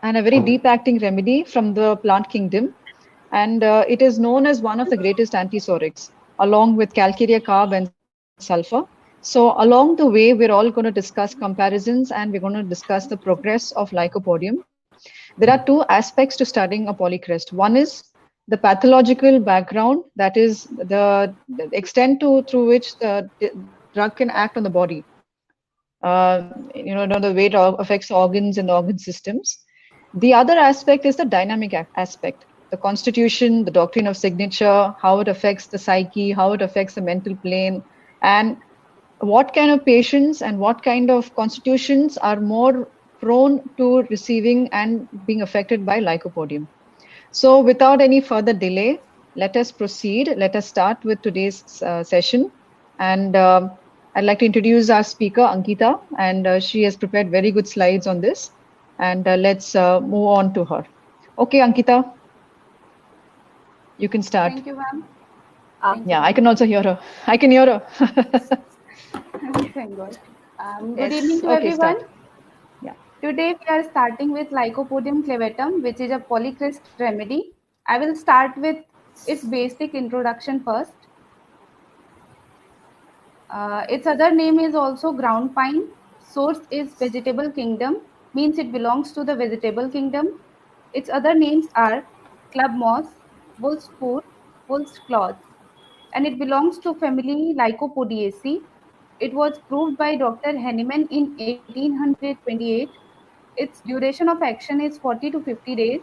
and a very deep acting remedy from the plant kingdom. And it is known as one of the greatest antisorics, along with calcarea carb and sulfur. So, along the way, we're all going to discuss comparisons and we're going to discuss the progress of Lycopodium. There are two aspects to studying a polycrest. One is the pathological background, that is the extent through which the drug can act on the body. The way it affects organs and organ systems. The other aspect is the dynamic aspect, the constitution, the doctrine of signature, how it affects the psyche, how it affects the mental plane, and what kind of patients and what kind of constitutions are more prone to receiving and being affected by lycopodium. So, without any further delay, let us proceed. Let us start with today's session. And I'd like to introduce our speaker, Ankita, and she has prepared very good slides on this. And let's move on to her. Okay, Ankita, you can start. Thank you, ma'am. Yeah, I can also hear her. I can hear her. Thank God. Good evening Yes. to Okay, everyone. start. Yeah. Today we are starting with Lycopodium clavatum, which is a polycrest remedy. I will start with its basic introduction first. Its other name is also ground pine. Source is vegetable kingdom, means it belongs to the vegetable kingdom. Its other names are club moss, wolf's foot, wolf's cloth, and it belongs to family Lycopodiaceae. It was proved by Dr. Henneman in 1828. Its duration of action is 40 to 50 days.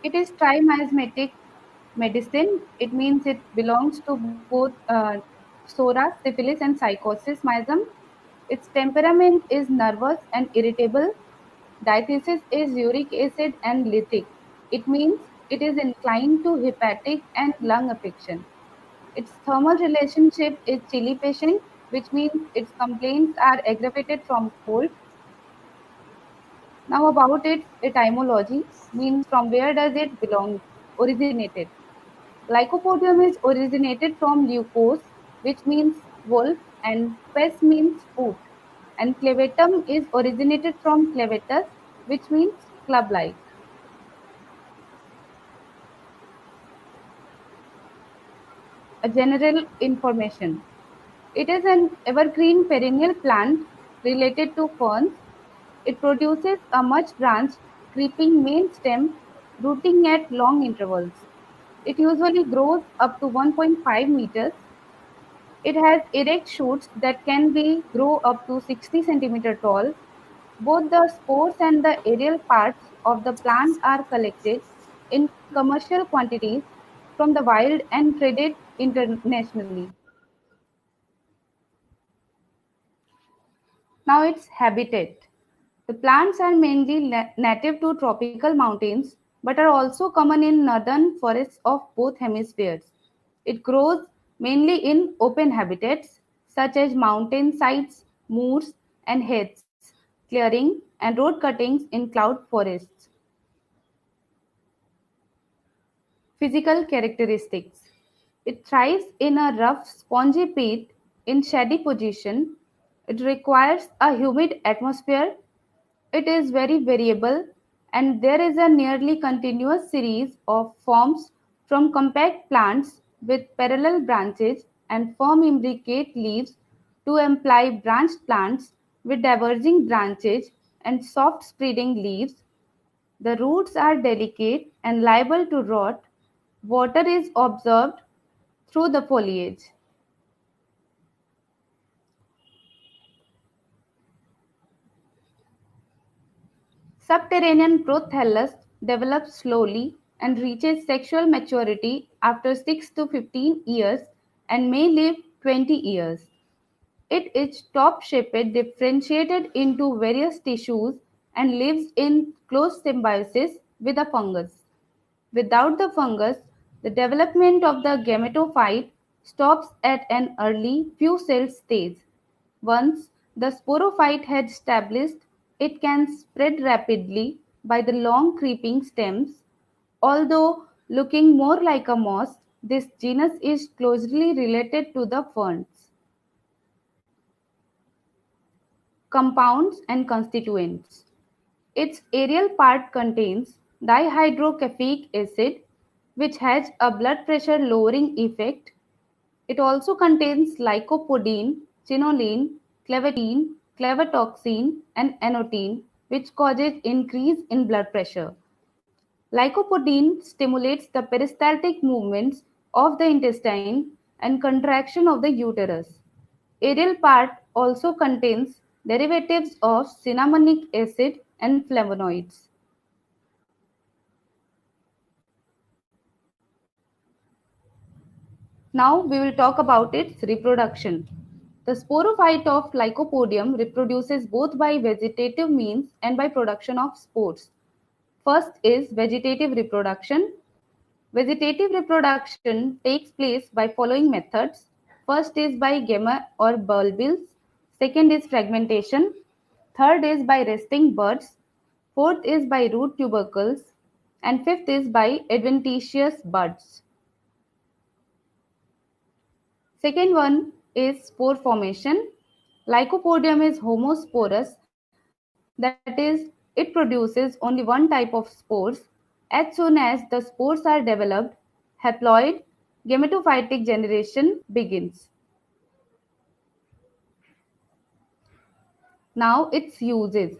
It is trimismatic medicine. It means it belongs to both psora, syphilis, and psychosis miasm. Its temperament is nervous and irritable. Diathesis is uric acid and lithic. It means it is inclined to hepatic and lung affection. Its thermal relationship is chilly patient, which means its complaints are aggravated from cold. Now about its etymology, means from where does it belong, originated. Lycopodium is originated from leucos, which means wolf, and pes means foot. And clavatum is originated from clavatus, which means club-like. A general information. It is an evergreen perennial plant related to ferns. It produces a much branched, creeping main stem rooting at long intervals. It usually grows up to 1.5 meters. It has erect shoots that can be grow up to 60 centimeter tall. Both the spores and the aerial parts of the plant are collected in commercial quantities from the wild and traded internationally. Now its habitat. The plants are mainly native to tropical mountains but are also common in northern forests of both hemispheres. It grows mainly in open habitats such as mountain sides, moors, and heaths, clearing, and road cuttings in cloud forests. Physical characteristics. It thrives in a rough, spongy peat in shady position. It requires a humid atmosphere. It is very variable, and there is a nearly continuous series of forms from compact plants with parallel branches and firm imbricate leaves to imply branched plants with diverging branches and soft spreading leaves. The roots are delicate and liable to rot. Water is observed through the foliage. Subterranean prothallus develops slowly and reaches sexual maturity after 6 to 15 years and may live 20 years. It is top-shaped, differentiated into various tissues, and lives in close symbiosis with a fungus. Without the fungus, the development of the gametophyte stops at an early few-celled stage. Once the sporophyte has established, it can spread rapidly by the long creeping stems. Although looking more like a moss, this genus is closely related to the ferns. Compounds and constituents. Its aerial part contains dihydrocaffeic acid, which has a blood pressure lowering effect. It also contains lycopodium, chinolene, clevatine, clevatoxin, and anotine, which causes increase in blood pressure. Lycopodium stimulates the peristaltic movements of the intestine and contraction of the uterus. Aerial part also contains derivatives of cinnamonic acid and flavonoids. Now we will talk about its reproduction. The sporophyte of Lycopodium reproduces both by vegetative means and by production of spores. First is vegetative reproduction. Vegetative reproduction takes place by following methods. First is by gamma or bulbils. Second is fragmentation. Third is by resting buds. Fourth is by root tubercles. And fifth is by adventitious buds. Second one is spore formation. Lycopodium is homosporous, that is, it produces only one type of spores. As soon as the spores are developed, haploid gametophytic generation begins. Now its uses.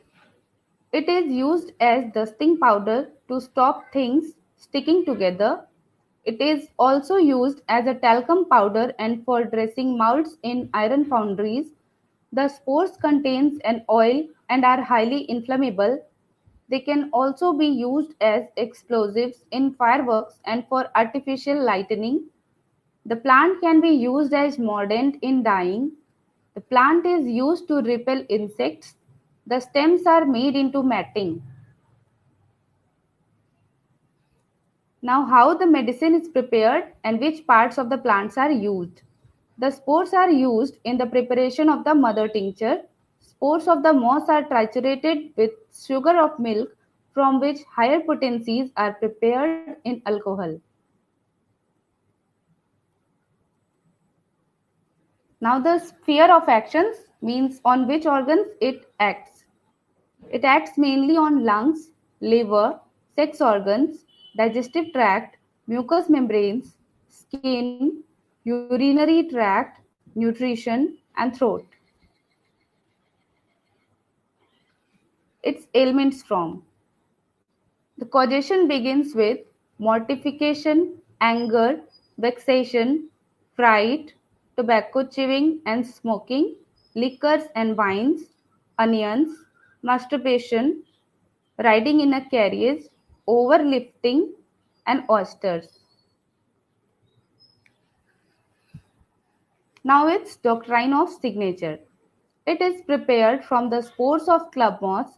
It is used as dusting powder to stop things sticking together. It is also used as a talcum powder and for dressing molds in iron foundries. The spores contains an oil and are highly inflammable. They can also be used as explosives in fireworks and for artificial lightning. The plant can be used as mordant in dyeing. The plant is used to repel insects. The stems are made into matting. Now, how the medicine is prepared and which parts of the plants are used. The spores are used in the preparation of the mother tincture. Spores of the moss are triturated with sugar of milk from which higher potencies are prepared in alcohol. Now, the sphere of actions means on which organs it acts. It acts mainly on lungs, liver, sex organs, digestive tract, mucous membranes, skin, urinary tract, nutrition, and throat. Its ailments from. The causation begins with mortification, anger, vexation, fright, tobacco chewing and smoking, liquors and wines, onions, masturbation, riding in a carriage, overlifting, and oysters. Now its doctrine of signature. It is prepared from the spores of club moss.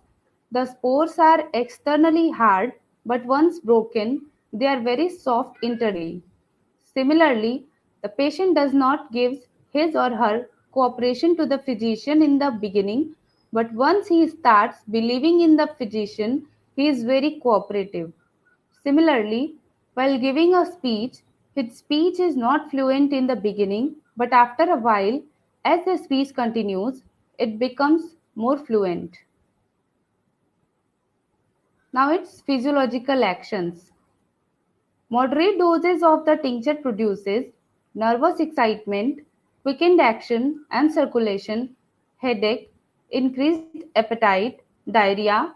The spores are externally hard, but once broken, they are very soft internally. Similarly, the patient does not give his or her cooperation to the physician in the beginning, but once he starts believing in the physician, he is very cooperative. Similarly, while giving a speech, his speech is not fluent in the beginning, but after a while, as the speech continues, it becomes more fluent. Now its physiological actions. Moderate doses of the tincture produces nervous excitement, quickened action and circulation, headache, increased appetite, diarrhea,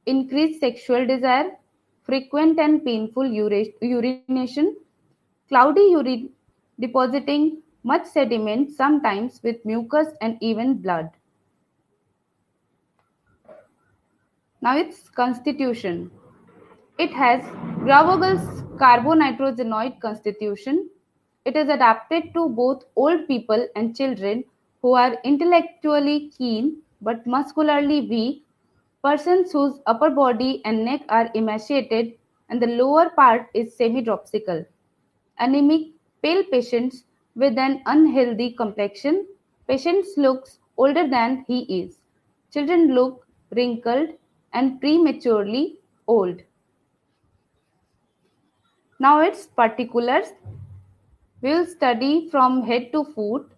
increased sexual desire, frequent and painful urination, cloudy urine, depositing much sediment, sometimes with mucus and even blood. Now its constitution. It has Gravogle's carbonitrogenous constitution. It is adapted to both old people and children who are intellectually keen but muscularly weak, persons whose upper body and neck are emaciated and the lower part is semi-dropsical, anemic, pale patients with an unhealthy complexion. Patients looks older than he is. Children look wrinkled and prematurely old. Now its particulars. We will study from head to foot.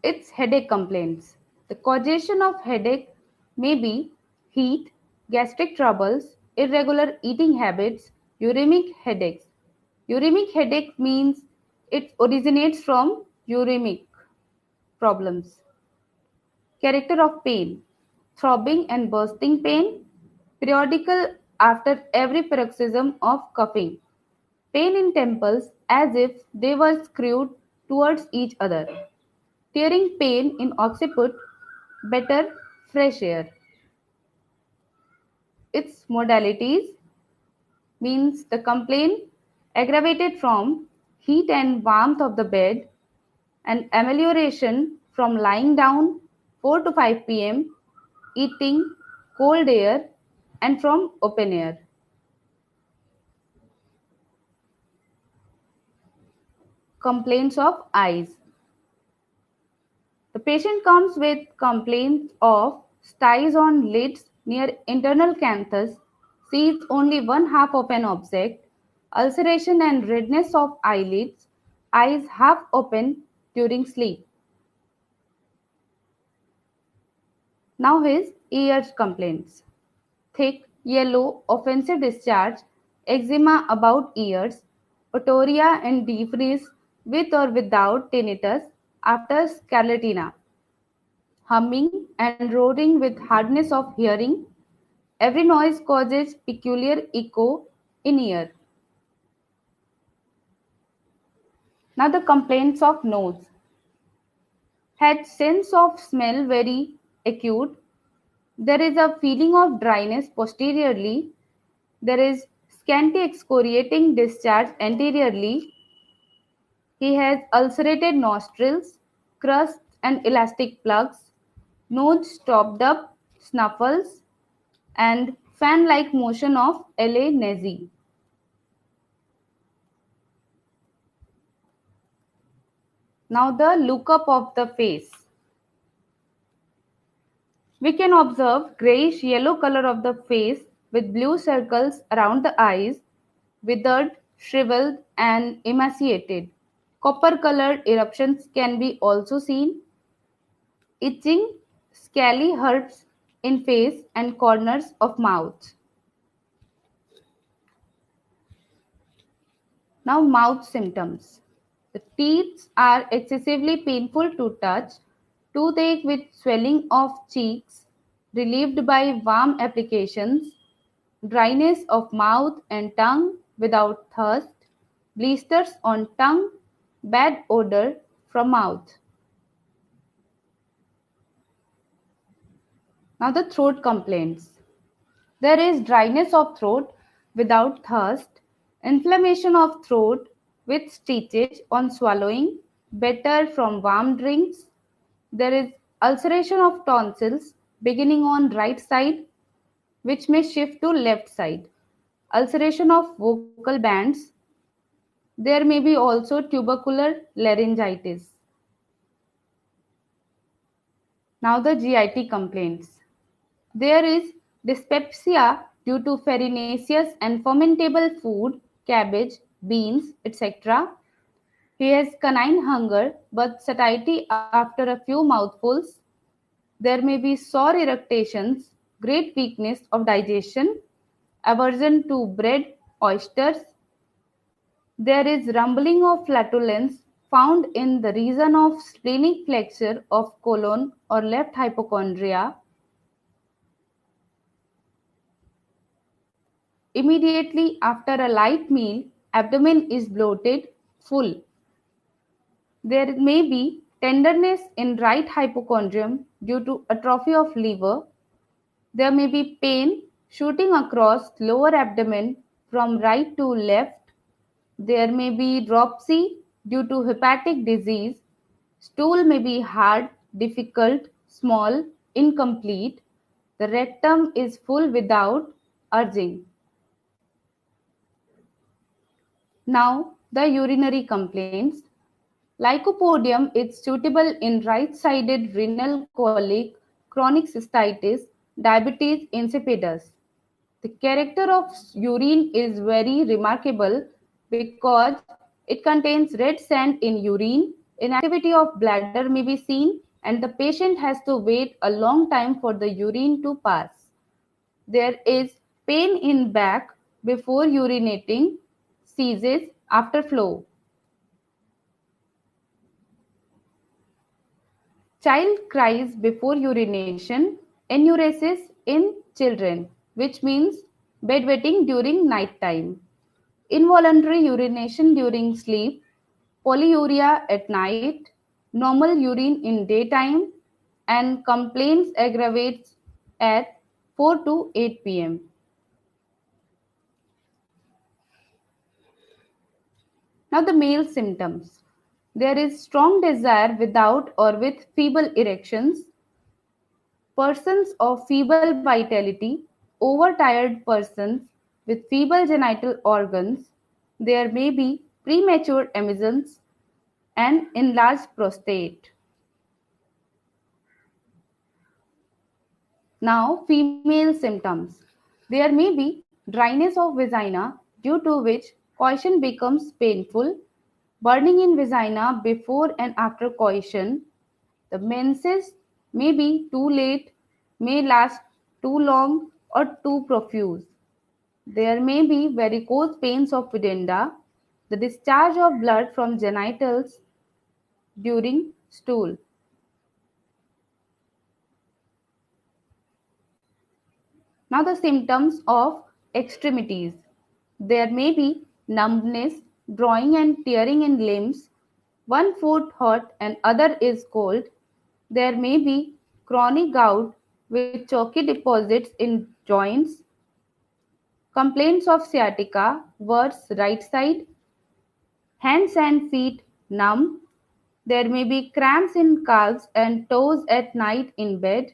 It's headache complaints. The causation of headache may be heat, gastric troubles, irregular eating habits, uremic headaches. Uremic headache means it originates from uremic problems. Character of pain: throbbing and bursting pain, periodical after every paroxysm of coughing, pain in temples as if they were screwed towards each other, tearing pain in occiput, better fresh air. Its modalities means the complaint aggravated from heat and warmth of the bed and amelioration from lying down 4 to 5 p.m., eating cold air, and from open air. Complaints of eyes. The patient comes with complaints of styes on lids near internal canthus, sees only one half of an object, ulceration and redness of eyelids, eyes half open during sleep. Now his ears complaints: thick, yellow, offensive discharge, eczema about ears, otorrhea and defreeze with or without tinnitus after scarlatina, humming and roaring with hardness of hearing. Every noise causes peculiar echo in ear. Now the complaints of nose. Had sense of smell very acute. There is a feeling of dryness posteriorly. There is scanty excoriating discharge anteriorly. He has ulcerated nostrils, crusts and elastic plugs, nose stopped up, snuffles, and fan-like motion of La Nazi. Now the look-up of the face. We can observe grayish-yellow color of the face with blue circles around the eyes, withered, shriveled, and emaciated. Copper-colored eruptions can be also seen. Itching, scaly hurts in face and corners of mouth. Now mouth symptoms. The teeth are excessively painful to touch, toothache with swelling of cheeks, relieved by warm applications, dryness of mouth and tongue without thirst, blisters on tongue, bad odor from mouth. Now the throat complaints. There is dryness of throat without thirst, inflammation of throat with stitches on swallowing, better from warm drinks. There is ulceration of tonsils beginning on right side, which may shift to left side. Ulceration of vocal bands. There may be also tubercular laryngitis. Now the GIT complaints. There is dyspepsia due to farinaceous and fermentable food, cabbage, beans, etc. He has canine hunger but satiety after a few mouthfuls. There may be sore eructations, great weakness of digestion, aversion to bread, oysters. There is rumbling of flatulence found in the region of splenic flexure of colon or left hypochondria. Immediately after a light meal, abdomen is bloated, full. There may be tenderness in right hypochondrium due to atrophy of liver. There may be pain shooting across lower abdomen from right to left. There may be dropsy due to hepatic disease. Stool may be hard, difficult, small, incomplete. The rectum is full without urging. Now, the urinary complaints. Lycopodium is suitable in right-sided renal colic, chronic cystitis, diabetes insipidus. The character of urine is very remarkable because it contains red sand in urine, Inactivity of bladder may be seen, and the patient has to wait a long time for the urine to pass. There is pain in back before urinating, seizes after flow. Child cries before urination, enuresis in children, which means bedwetting during night time. Involuntary urination during sleep, polyuria at night, normal urine in daytime, and complaints aggravates at 4 to 8 pm. Now the male symptoms. There is strong desire without or with feeble erections, persons of feeble vitality, overtired persons with feeble genital organs. There may be premature emissions and enlarged prostate. Now, female symptoms. There may be dryness of vagina due to which coition becomes painful, burning in vagina before and after coition. The menses may be too late, may last too long or too profuse. There may be varicose pains of pudenda, the discharge of blood from genitals during stool. Now the symptoms of extremities. There may be numbness, drawing and tearing in limbs, one foot hot and other is cold. There may be chronic gout with chalky deposits in joints, complaints of sciatica, worse right side, hands and feet numb. There may be cramps in calves and toes at night in bed.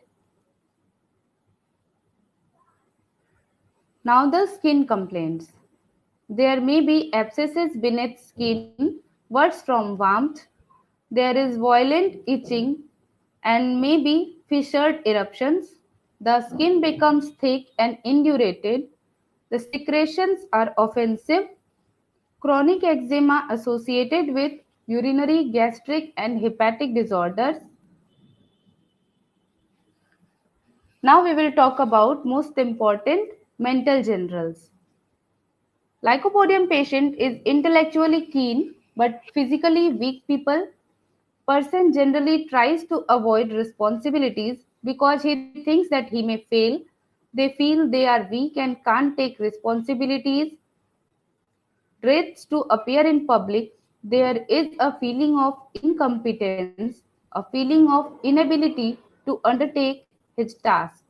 Now the skin complaints. There may be abscesses beneath skin, worse from warmth. There is violent itching and may be fissured eruptions. The skin becomes thick and indurated. The secretions are offensive. Chronic eczema associated with urinary, gastric, and hepatic disorders. Now we will talk about most important mental generals. Lycopodium patient is intellectually keen but physically weak people. Person generally tries to avoid responsibilities because he thinks that he may fail. They feel they are weak and can't take responsibilities. Dreads to appear in public. There is a feeling of incompetence, a feeling of inability to undertake his tasks.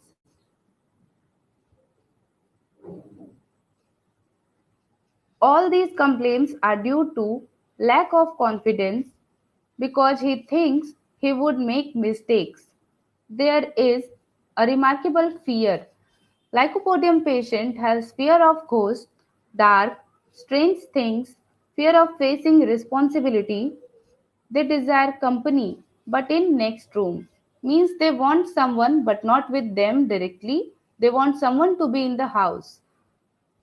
All these complaints are due to lack of confidence because he thinks he would make mistakes. There is a remarkable fear. Lycopodium patient has fear of ghosts, dark, strange things, fear of facing responsibility. They desire company, but in next room. Means they want someone, but not with them directly. They want someone to be in the house,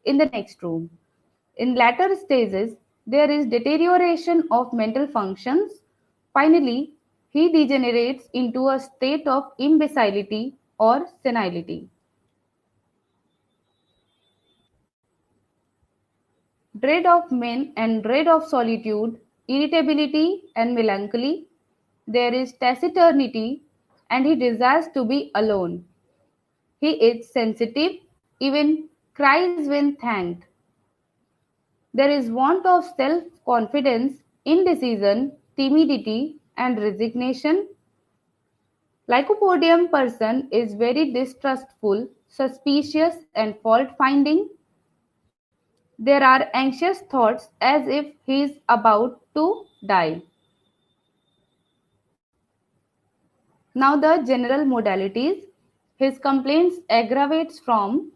in the next room. In latter stages, there is deterioration of mental functions. Finally, he degenerates into a state of imbecility or senility. Dread of men and dread of solitude, irritability and melancholy. There is taciturnity and he desires to be alone. He is sensitive, even cries when thanked. There is want of self-confidence, indecision, timidity, and resignation. Lycopodium person is very distrustful, suspicious, and fault-finding. There are anxious thoughts as if he is about to die. Now the general modalities. His complaints aggravates from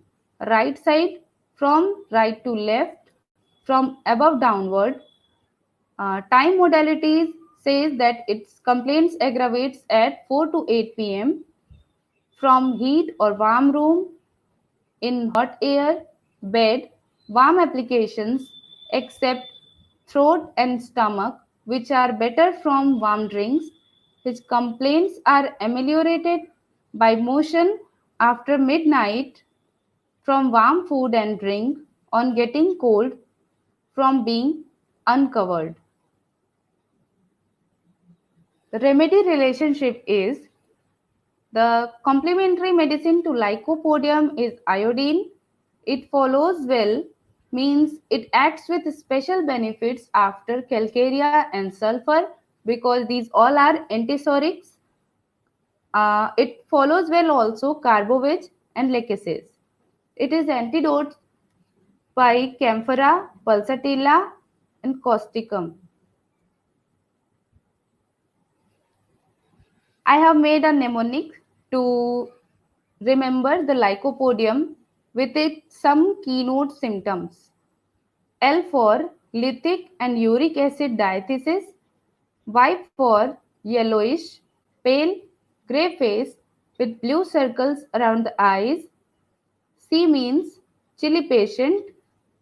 right side, from right to left, from above downward. Time modalities says that its complaints aggravates at 4 to 8 pm from heat or warm room, in hot air, bed, warm applications, except throat and stomach, which are better from warm drinks. His complaints are ameliorated by motion after midnight from warm food and drink on getting cold from being uncovered. The remedy relationship is the complementary medicine to Lycopodium is iodine. It follows well, means it acts with special benefits after calcarea and sulfur because these all are antisorics. It follows well also carbovage and lacases. It is antidote by camphora, pulsatilla, and causticum. I have made a mnemonic to remember the Lycopodium with its some keynote symptoms. L for lithic and uric acid diathesis, Y for yellowish, pale, grey face with blue circles around the eyes. C means chilly patient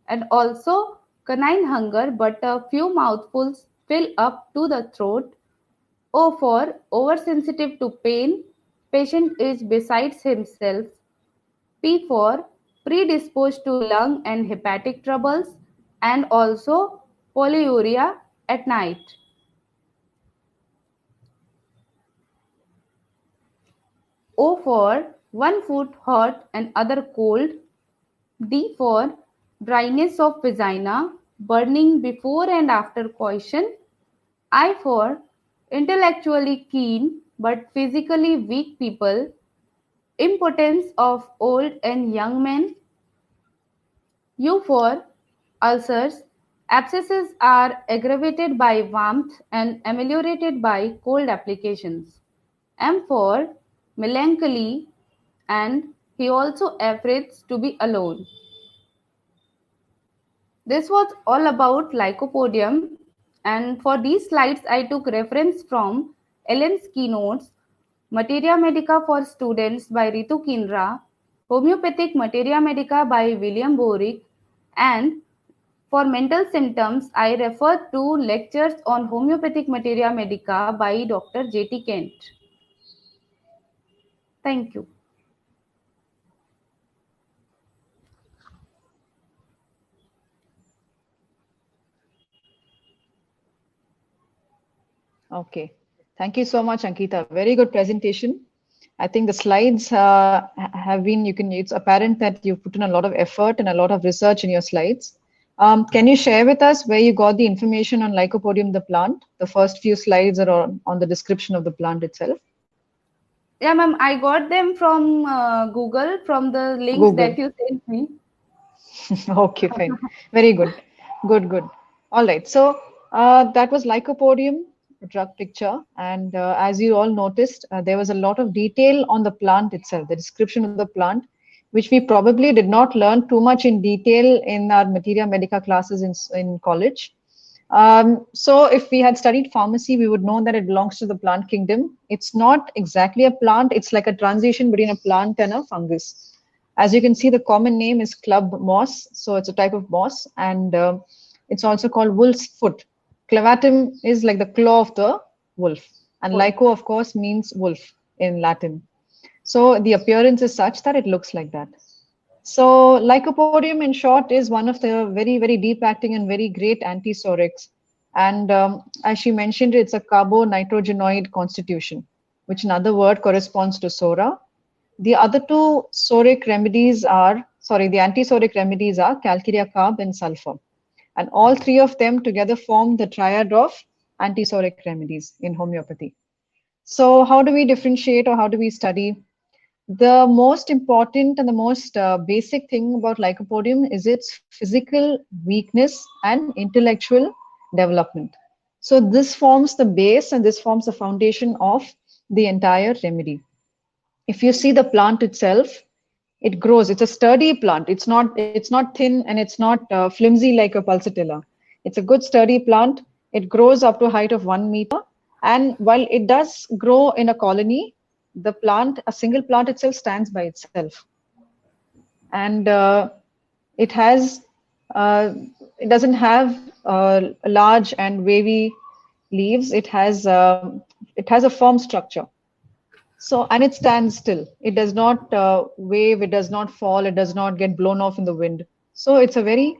and also canine hunger but a few mouthfuls fill up to the throat. O for oversensitive to pain, patient is besides himself. P for predisposed to lung and hepatic troubles and also polyuria at night. O for one foot hot and other cold. D for dryness of vagina, burning before and after coition. I for intellectually keen but physically weak people, impotence of old and young men. U for ulcers. Abscesses are aggravated by warmth and ameliorated by cold applications. M for melancholy, and he also afraid to be alone. This was all about Lycopodium, and for these slides I took reference from Ellen's keynotes, Materia Medica for Students by Ritu Kinra, Homeopathic Materia Medica by William Borick, and for mental symptoms, I refer to lectures on Homeopathic Materia Medica by Dr. J.T. Kent. Thank you. Okay. Thank you so much, Ankita. Very good presentation. I think the slides have been, it's apparent that you've put in a lot of effort and a lot of research in your slides. Can you share with us where you got the information on Lycopodium, the plant? The first few slides are on the description of the plant itself. Yeah, ma'am, I got them from Google, from the links Google. that you sent me. Okay, fine. Very good. Good, good. All right. So that was Lycopodium drug picture. And as you all noticed, there was a lot of detail on the plant itself, the description of the plant, which we probably did not learn too much in detail in our Materia Medica classes in college. So if we had studied pharmacy, we would know that it belongs to the plant kingdom. It's not exactly a plant. It's like a transition between a plant and a fungus. As you can see, the common name is club moss. So it's a type of moss, and it's also called wolf's foot. Clavatum is like the claw of the wolf, and lyco, of course, means wolf in Latin. So the appearance is such that it looks like that. So Lycopodium, in short, is one of the very, very deep acting and very great antisorics. And as she mentioned, it's a carbonitrogenoid constitution, which in other word corresponds to sora. The other two soric remedies are, the antisoric remedies are calcarea, carb, and sulfur. And all three of them together form the triad of antisoric remedies in homeopathy. So how do we differentiate, or how do we study? The most important and the most basic thing about Lycopodium is its physical weakness and intellectual development. So this forms the base and this forms the foundation of the entire remedy. If you see the plant itself, it grows. It's a sturdy plant. It's not thin, and it's not flimsy like a pulsatilla. It's a good sturdy plant. It grows up to a height of 1 meter. And while it does grow in a colony, the plant, a single plant itself, stands by itself. And it has, it doesn't have large and wavy leaves, it has a firm structure. So, and it stands still. It does not wave, it does not fall, it does not get blown off in the wind. So it's a very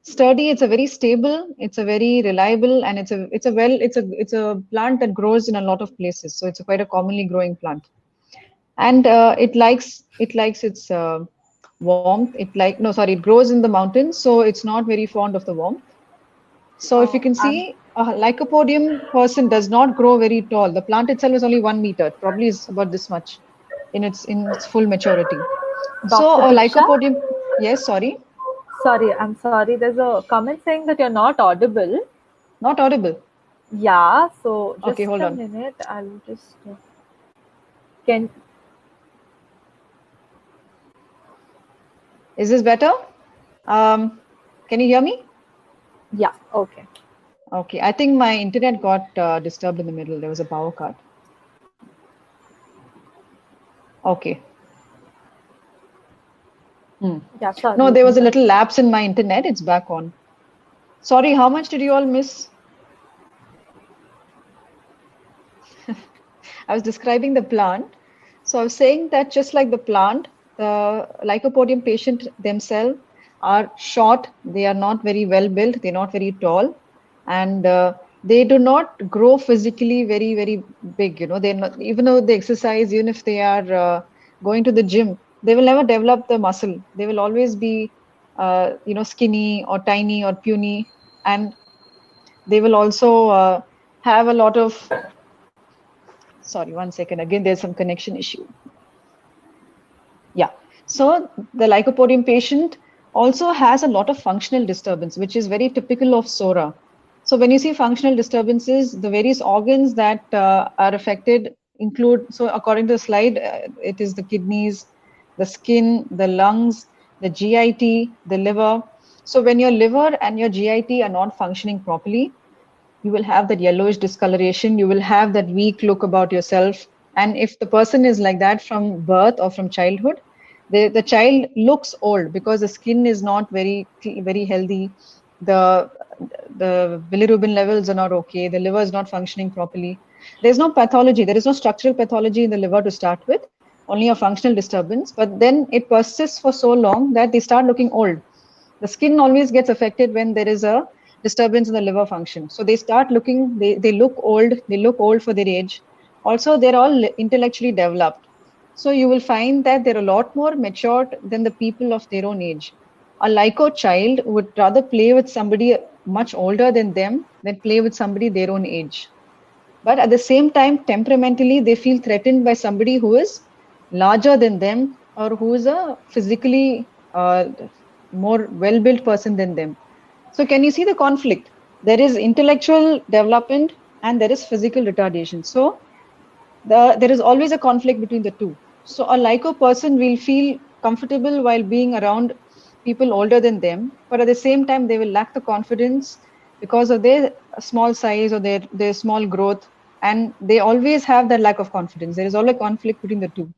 sturdy, it's a very stable, it's a very reliable, and it's a plant that grows in a lot of places. So it's a quite a commonly growing plant, and it likes its warmth. It grows in the mountains, so it's not very fond of the warmth. So if you Oh, can see, a Lycopodium person does not grow very tall. The plant itself is only 1 meter. It probably is about this much in its full maturity. So Dr. a Diksha? Lycopodium, yes, sorry, Sorry, I'm sorry. There's a comment saying that you're not audible. not audible. Yeah, so Okay, just hold a on. minute. I'll just can Is this better? Can you hear me? yeah, okay. Okay, I think my internet got disturbed in the middle. There was a power cut. Okay. Hmm. Yeah, sorry, No, you there can was a little continue. lapse in my internet. It's back on. Sorry, how much did you all miss? I was describing the plant. So I was saying that just like the plant, the Lycopodium patient themselves are short. They are not very well built. They're not very tall, and they do not grow physically very, very big. They're not, even though they exercise, even if they are going to the gym, they will never develop the muscle. They will always be, skinny or tiny or puny, and they will also have a lot of. Sorry, 1 second. Again, there's some connection issue. Yeah. So the Lycopodium patient also has a lot of functional disturbance, which is very typical of SORA. So when you see functional disturbances, the various organs that are affected include, so according to the slide, it is the kidneys, the skin, the lungs, the GIT, the liver. So when your liver and your GIT are not functioning properly, you will have that yellowish discoloration, you will have that weak look about yourself. And if the person is like that from birth or from childhood, the child looks old because the skin is not very healthy. The the bilirubin levels are not okay, the liver is not functioning properly. There's no pathology, there is no structural pathology in the liver to start with, only a functional disturbance, but then it persists for so long that they start looking old. The skin always gets affected when there is a disturbance in the liver function. So they start looking, they look old, they look old for their age. Also, they're all intellectually developed. So you will find that they're a lot more matured than the people of their own age. A Lyco child would rather play with somebody much older than them than play with somebody their own age. But at the same time, temperamentally, they feel threatened by somebody who is larger than them or who is a physically more well built person than them. So, can you see the conflict? There is intellectual development and there is physical retardation. So, there is always a conflict between the two. So, a Lyco person will feel comfortable while being around people older than them, but at the same time, they will lack the confidence because of their small size or their small growth, and they always have that lack of confidence. There is always conflict between the two.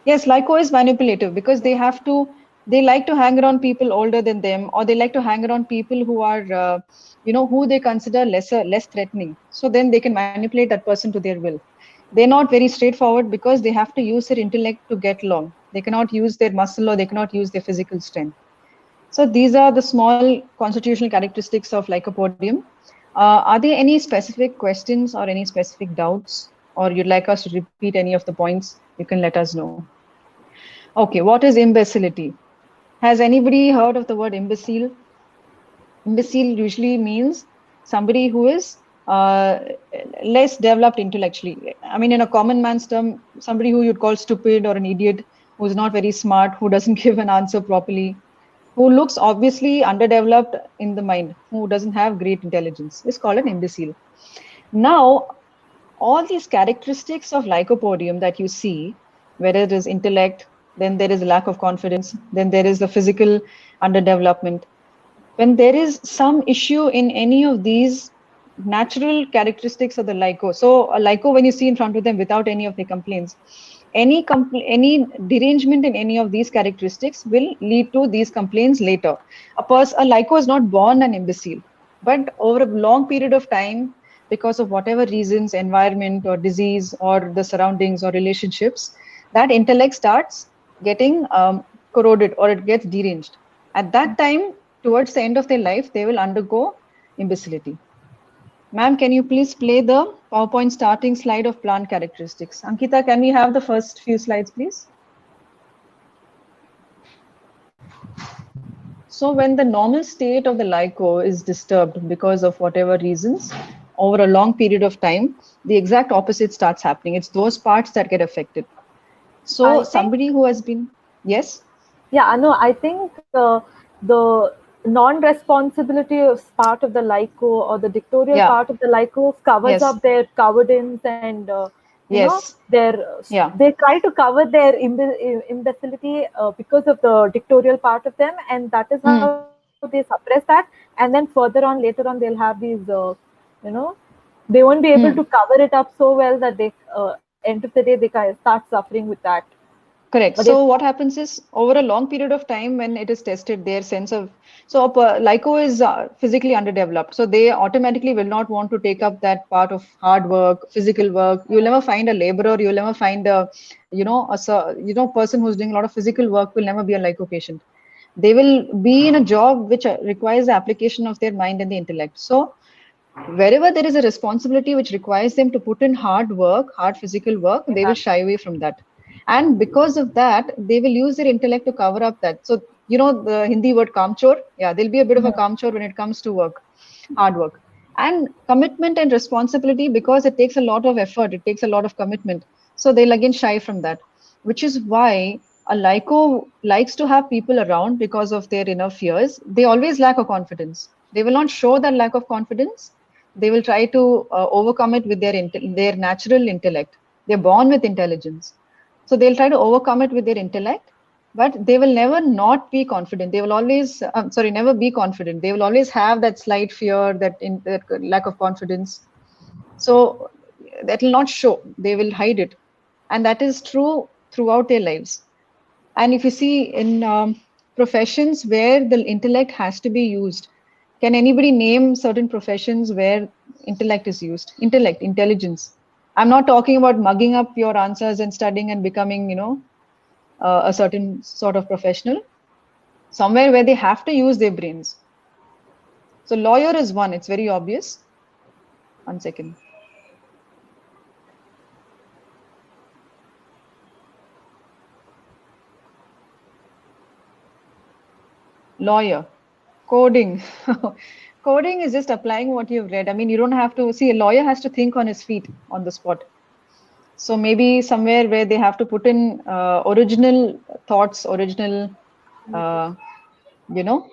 Yes, Lyco is manipulative because they like to hang around people older than them, or they like to hang around people who are, who they consider less threatening. So then they can manipulate that person to their will. They're not very straightforward because they have to use their intellect to get along. They cannot use their muscle or they cannot use their physical strength. So these are the small constitutional characteristics of Lycopodium. Are there any specific questions or any specific doubts, or you'd like us to repeat any of the points? You can let us know. Okay, what is imbecility? Has anybody heard of the word imbecile? Imbecile usually means somebody who is less developed intellectually. I mean, in a common man's term, somebody who you'd call stupid or an idiot, who's not very smart, who doesn't give an answer properly, who looks obviously underdeveloped in the mind, who doesn't have great intelligence, is called an imbecile. Now, all these characteristics of Lycopodium that you see, whether it is intellect, then there is a lack of confidence, then there is the physical underdevelopment. When there is some issue in any of these natural characteristics of the Lyco, so a Lyco, when you see in front of them without any of the complaints, any derangement in any of these characteristics will lead to these complaints later. A Lyco is not born an imbecile, but over a long period of time, because of whatever reasons, environment or disease or the surroundings or relationships, that intellect starts getting corroded or it gets deranged. At that time, towards the end of their life, they will undergo imbecility. Ma'am, can you please play the PowerPoint starting slide of plant characteristics? Ankita, can we have the first few slides, please? So when the normal state of the Lyco is disturbed because of whatever reasons, over a long period of time, the exact opposite starts happening. It's those parts that get affected. So I think, somebody who has been, yes? yeah, no, I think the non-responsibility of part of the Lyco or the dictatorial Yeah, part of the Lyco covers yes, up their cowardice and yes, yeah, they try to cover their imbecility because of the dictatorial part of them, and that is how mm, they suppress that. And then further on, later on, they'll have these, you know, they won't be able mm. to cover it up so well that they, end of the day, they start suffering with that. Correct. But if So what happens is over a long period of time when it is tested, their sense of Lyco is physically underdeveloped, so they automatically will not want to take up that part of hard work, physical work. You'll never find a laborer. You'll never find a person who's doing a lot of physical work will never be a Lyco patient. They will be in a job which requires the application of their mind and the intellect. So wherever there is a responsibility which requires them to put in hard work, hard physical work, they will yeah, shy away from that. And because of that, they will use their intellect to cover up that. So, you know, the Hindi word kamchor, yeah, there'll be a bit of a kamchor when it comes to work, hard work. And commitment and responsibility, because it takes a lot of effort, it takes a lot of commitment. So they'll again shy from that, which is why a Lyco likes to have people around because of their inner fears. They always lack a confidence. They will not show that lack of confidence. They will try to overcome it with their natural intellect. They're born with intelligence, so they'll try to overcome it with their intellect, but they will never not be confident. They will always, never be confident. They will always have that slight fear, that lack of confidence. So that will not show. They will hide it, and that is true throughout their lives. And if you see in professions where the intellect has to be used, can anybody name certain professions where intellect is used? Intellect, intelligence. I'm not talking about mugging up your answers and studying and becoming, a certain sort of professional. Somewhere where they have to use their brains. So lawyer is one. It's very obvious. 1 second. Lawyer, coding. Coding is just applying what you've read. I mean, you don't have to see, a lawyer has to think on his feet on the spot. So maybe somewhere where they have to put in original thoughts, original, uh, you know,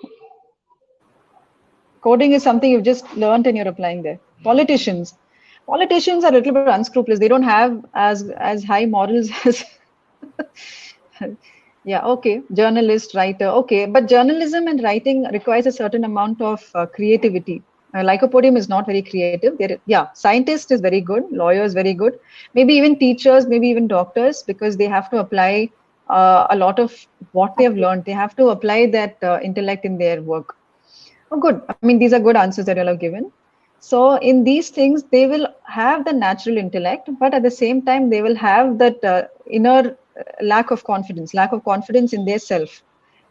coding is something you've just learned and you're applying there. Politicians. Politicians are a little bit unscrupulous. They don't have as high morals as yeah, okay. Journalist, writer, okay. But journalism and writing requires a certain amount of creativity. Lycopodium is not very creative. Yeah, scientist is very good, lawyers very good, maybe even teachers, maybe even doctors, because they have to apply a lot of what they have learned. They have to apply that intellect in their work. Oh, good. I mean, these are good answers that you all have given. So, in these things, they will have the natural intellect, but at the same time, they will have that inner lack of confidence in their self.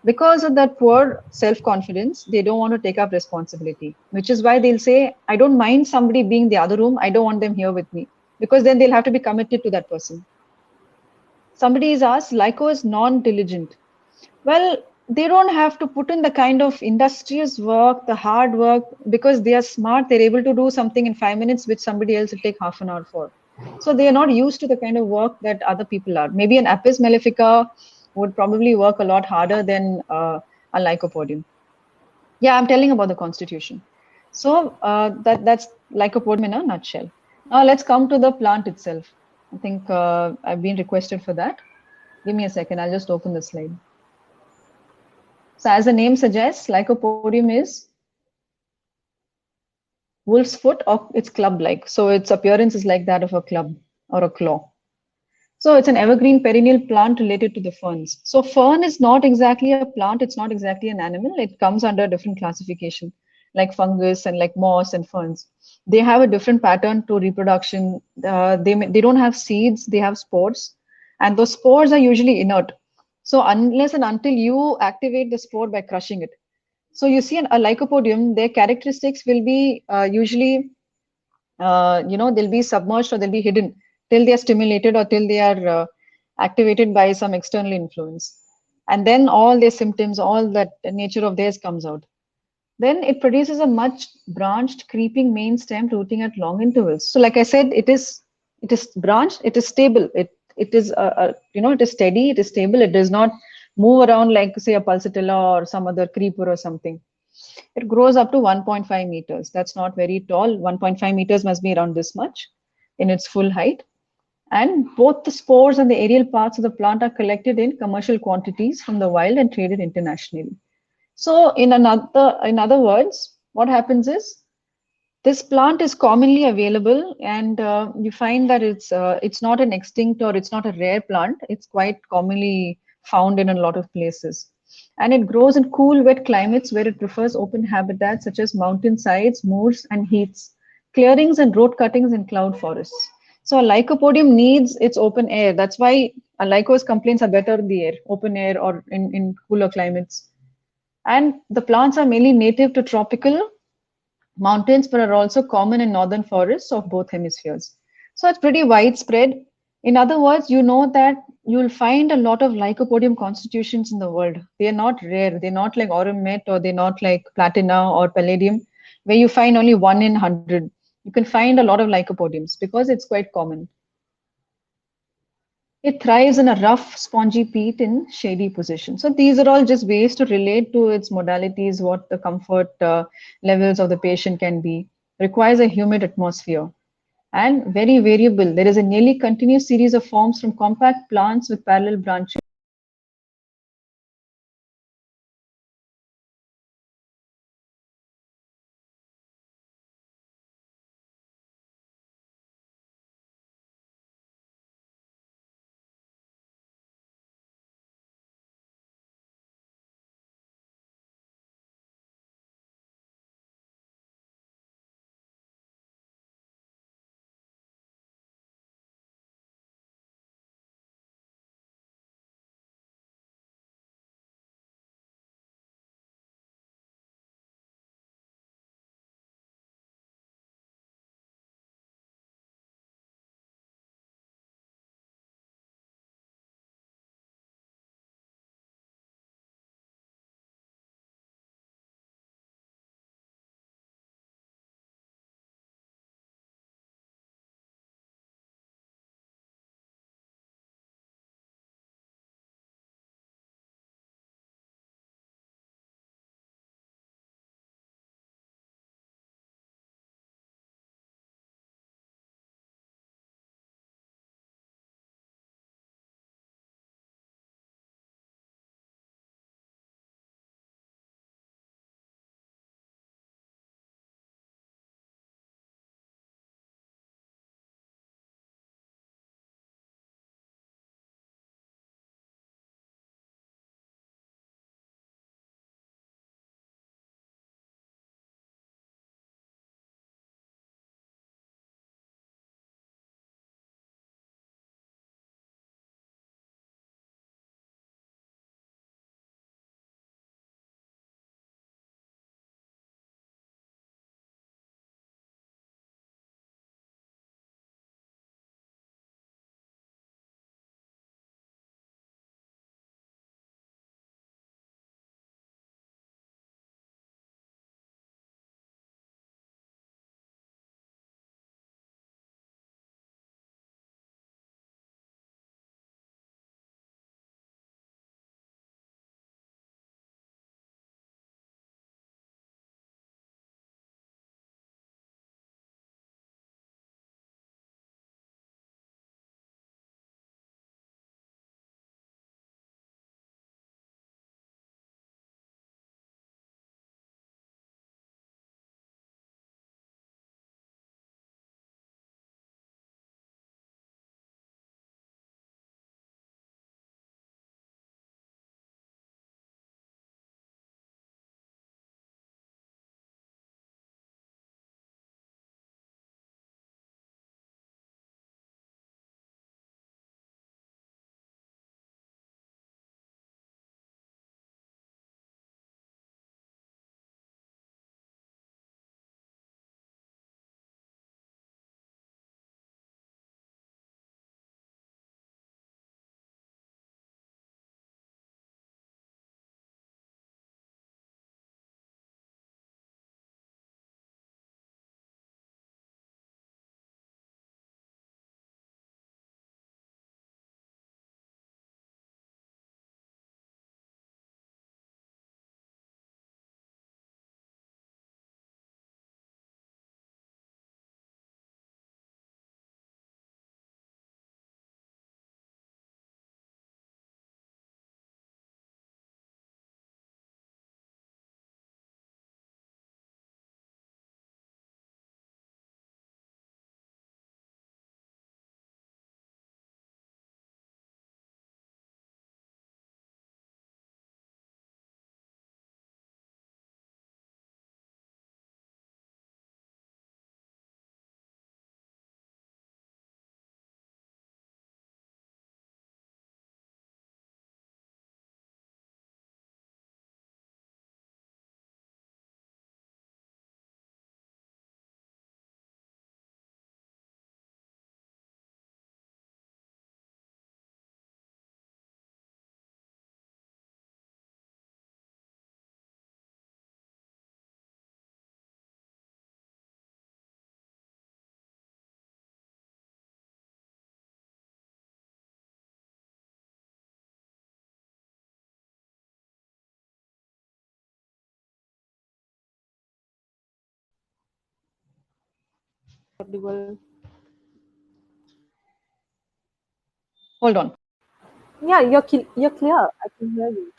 Because of that poor self confidence, they don't want to take up responsibility, which is why they'll say, I don't mind somebody being the other room. I don't want them here with me. Because then they'll have to be committed to that person. Somebody is asked, Lyco is non diligent. Well, they don't have to put in the kind of industrious work, the hard work, because they are smart. They're able to do something in 5 minutes, which somebody else will take half an hour for. So they are not used to the kind of work that other people are. Maybe an Apis mellifica would probably work a lot harder than a Lycopodium. Yeah, I'm telling about the constitution. So that's Lycopodium in a nutshell. Now let's come to the plant itself. I think I've been requested for that. Give me a second. I'll just open the slide. So as the name suggests, Lycopodium is wolf's foot or it's club-like. So its appearance is like that of a club or a claw. So it's an evergreen perennial plant related to the ferns. So fern is not exactly a plant, it's not exactly an animal. It comes under a different classification, like fungus and like moss and ferns. They have a different pattern to reproduction. They don't have seeds, they have spores, and those spores are usually inert. So unless and until you activate the spore by crushing it, so you see a Lycopodium, their characteristics will be usually, they'll be submerged or they'll be hidden till they are stimulated or till they are activated by some external influence. And then all their symptoms, all that nature of theirs comes out. Then it produces a much branched, creeping main stem rooting at long intervals. So, like I said, it is branched, it is stable, it is it is steady, it is stable, it does not move around like say a pulsatilla or some other creeper or something. It grows up to 1.5 meters. That's not very tall. 1.5 meters must be around this much in its full height. And both the spores and the aerial parts of the plant are collected in commercial quantities from the wild and traded internationally. So, in other words, what happens is this plant is commonly available, and you find that it's not an extinct or it's not a rare plant. It's quite commonly found in a lot of places, and it grows in cool, wet climates where it prefers open habitats such as mountain sides, moors, and heaths, clearings and road cuttings in cloud forests. So a lycopodium needs its open air. That's why a lycos complaints are better in the air, open air, or in cooler climates. And the plants are mainly native to tropical mountains, but are also common in northern forests of both hemispheres. So it's pretty widespread. In other words, you know that you'll find a lot of Lycopodium constitutions in the world. They are not rare. They're not like aurum met or they're not like platina or palladium, where you find only 1 in 100. You can find a lot of Lycopodiums because it's quite common. It thrives in a rough, spongy peat in shady position. So these are all just ways to relate to its modalities, what the comfort levels of the patient can be. Requires a humid atmosphere and very variable. There is a nearly continuous series of forms from compact plants with parallel branches audible. Hold on. Yeah, you're clear. I can hear you.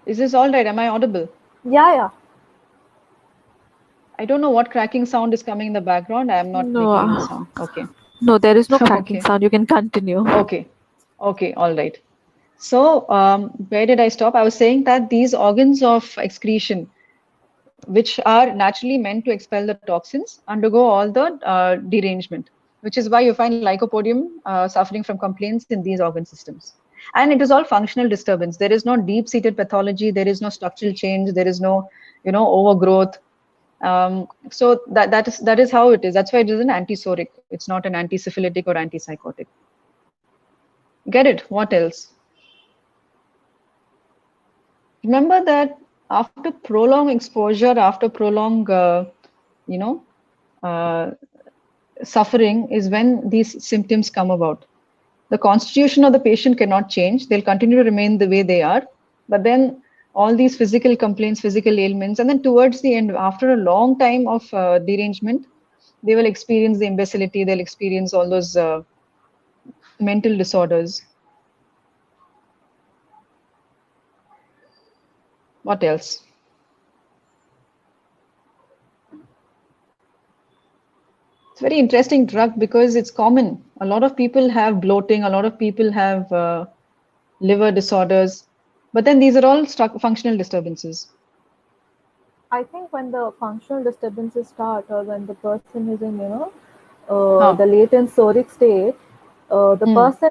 Is this all right? Am I audible? Yeah, yeah. I don't know what cracking sound is coming in the background. I am not No, making any sound. Okay. no, there is no cracking Okay. sound. You can continue. Okay. Okay. All right. So, where did I stop? I was saying that these organs of excretion, which are naturally meant to expel the toxins, undergo all the derangement, which is why you find Lycopodium suffering from complaints in these organ systems. And it is all functional disturbance. There is no deep-seated pathology. There is no structural change. There is no, overgrowth. So that is how it is. That's why it is an antisoric. It's not an antisyphilitic or antipsychotic. Get it? What else? Remember that after prolonged exposure, after prolonged, you know, uh, suffering is when these symptoms come about. The constitution of the patient cannot change. They'll continue to remain the way they are. But then all these physical complaints, physical ailments, and then towards the end, after a long time of derangement, they will experience the imbecility, they'll experience all those mental disorders. What else? It's a very interesting drug because it's common. A lot of people have bloating, a lot of people have liver disorders, but then these are all functional disturbances. I think when the functional disturbances start, or when the person is in, Huh. the latent soric state, the Hmm. person,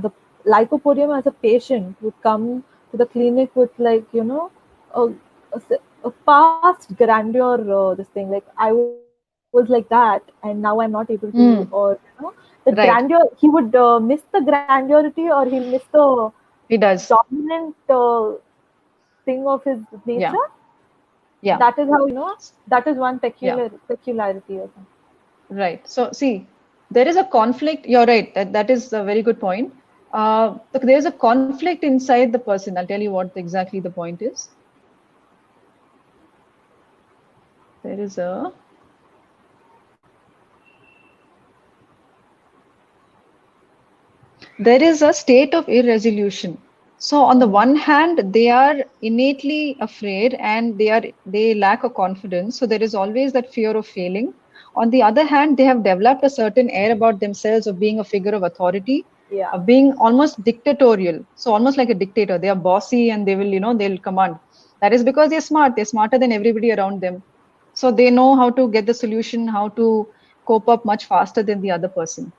the Lycopodium as a patient would come to the clinic with like, a, a past grandeur, this thing, like I was like that and now I'm not able to, or, Hmm. the grandeur, Right. he would miss the grandeur or he'll miss the It does. dominant thing of his Yeah. nature. Yeah. That is how, that is one Yeah. peculiarity of him. Right. So see, there is a conflict. You're right. That is a very good point. Look, there is a conflict inside the person. I'll tell you what exactly the point is. There is a there is a state of irresolution. So on the one hand, they are innately afraid and they lack a confidence. So there is always that fear of failing. On the other hand, they have developed a certain air about themselves of being a figure of authority, Yeah. of being almost dictatorial. So almost like a dictator. They are bossy and they will, they'll command. That is because they're smart. They're smarter than everybody around them. So they know how to get the solution, how to cope up much faster than the other person.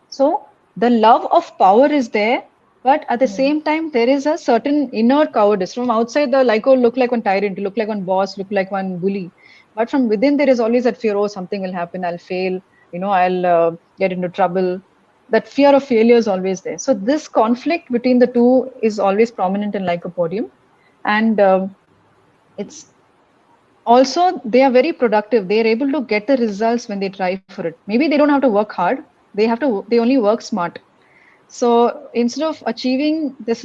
So the love of power is there, but at the Hmm. same time, there is a certain inner cowardice. From outside, the Lyco look like one tyrant, look like one boss, look like one bully. But from within, there is always that fear, oh, something will happen, I'll fail, I'll get into trouble. That fear of failure is always there. So this conflict between the two is always prominent in Lycopodium. And it's also they are very productive. They are able to get the results when they try for it. Maybe they don't have to work hard. They only work smart. So instead of achieving this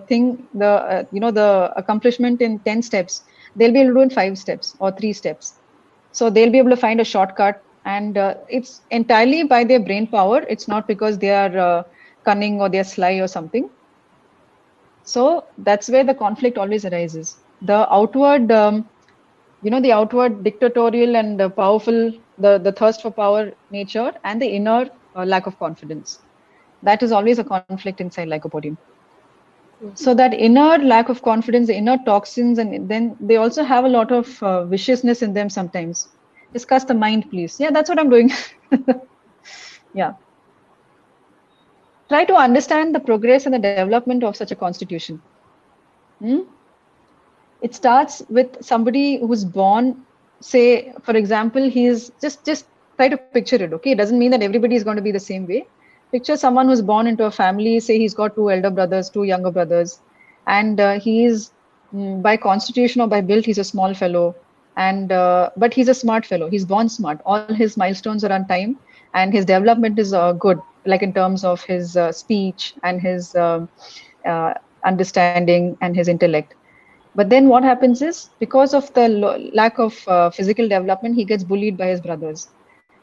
thing, the accomplishment in 10 steps, they'll be able to do in 5 steps or 3 steps. So they'll be able to find a shortcut, and it's entirely by their brain power. It's not because they are cunning or they're sly or something. So that's where the conflict always arises. The outward dictatorial and powerful, the thirst for power nature, and the inner lack of confidence. That is always a conflict inside Lycopodium. So that inner lack of confidence, the inner toxins, and then they also have a lot of viciousness in them sometimes. Discuss the mind, please. Yeah, that's what I'm doing. Yeah. Try to understand the progress and the development of such a constitution. Hmm? It starts with somebody who's born, say, for example, he's just try to picture it, okay? It doesn't mean that everybody is going to be the same way. Picture someone who's born into a family, say he's got two elder brothers, two younger brothers, and he is by constitution or by build, he's a small fellow, and but he's a smart fellow. He's born smart. All his milestones are on time, and his development is good, like in terms of his speech and his uh, understanding and his intellect. But then what happens is, because of the lack of physical development, he gets bullied by his brothers.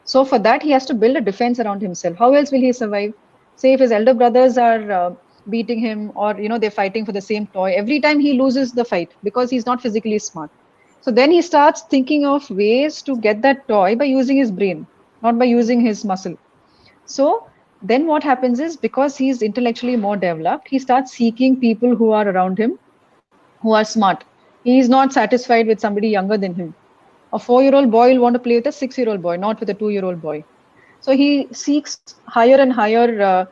So for that, he has to build a defense around himself. How else will he survive? Say if his elder brothers are beating him, or they're fighting for the same toy, every time he loses the fight because he's not physically smart. So then he starts thinking of ways to get that toy by using his brain, not by using his muscle. So then what happens is, because he's intellectually more developed, he starts seeking people who are around him who are smart. He is not satisfied with somebody younger than him. A 4-year-old boy will want to play with a 6-year-old boy, not with a 2-year-old boy. So he seeks higher and higher,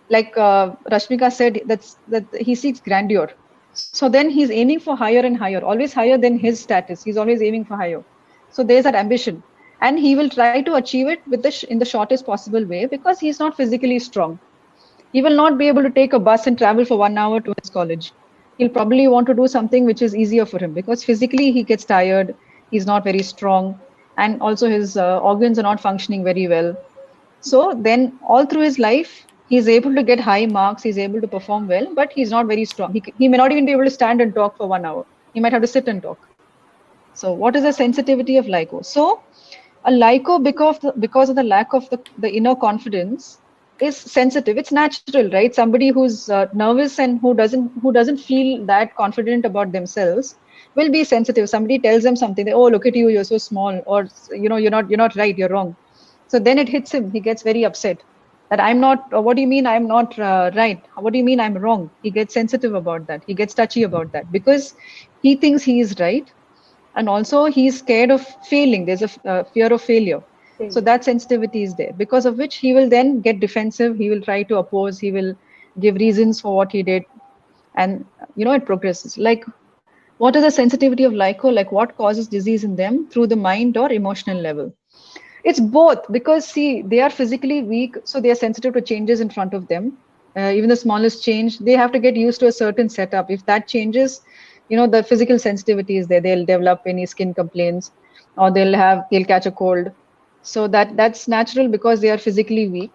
like Rashmika said, that he seeks grandeur. So then he's aiming for higher and higher, always higher than his status. He's always aiming for higher. So there's that ambition, and he will try to achieve it with in the shortest possible way, because he's not physically strong. He will not be able to take a bus and travel for 1 hour to his college. He'll probably want to do something which is easier for him, because physically he gets tired, he's not very strong, and also his organs are not functioning very well. So then all through his life, he's able to get high marks, he's able to perform well, but he's not very strong. He may not even be able to stand and talk for 1 hour. He might have to sit and talk. So what is the sensitivity of Lyco? So a Lyco, because of the lack of the inner confidence, is sensitive. It's natural, right? Somebody who's nervous and who doesn't feel that confident about themselves will be sensitive. Somebody tells them something, oh, look at you, you're so small, or you're not right, you're wrong. So then it hits him. He gets very upset that I'm not. What do you mean I'm not right? What do you mean I'm wrong? He gets sensitive about that. He gets touchy about that, because he thinks he is right, and also he's scared of failing. There's a fear of failure. So that sensitivity is there, because of which he will then get defensive. He will try to oppose. He will give reasons for what he did, and it progresses. Like, what is the sensitivity of Lyco? Like, what causes disease in them through the mind or emotional level? It's both, because see, they are physically weak, so they are sensitive to changes in front of them. Even the smallest change, they have to get used to a certain setup. If that changes, the physical sensitivity is there. They'll develop any skin complaints, or they'll catch a cold. So that's natural, because they are physically weak.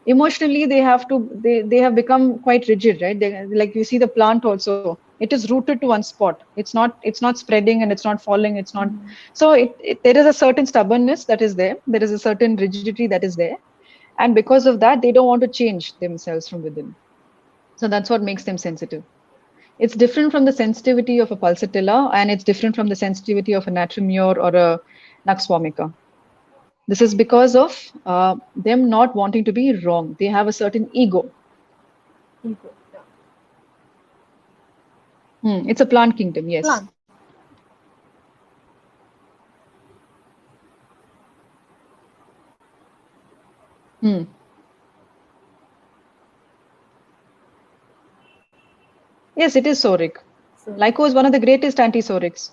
Emotionally, they have become quite rigid, right? Like, you see the plant also, it is rooted to one spot. It's not spreading, and it's not falling. It's not. So there is a certain stubbornness that is there. There is a certain rigidity that is there, and because of that, they don't want to change themselves from within. So that's what makes them sensitive. It's different from the sensitivity of a pulsatilla, and it's different from the sensitivity of a natremure or a nux vomica. This is because of them not wanting to be wrong. They have a certain ego. Ego, yeah. It's a plant kingdom, yes. Plant. Yes, it is soric. Lyco is one of the greatest antisorics.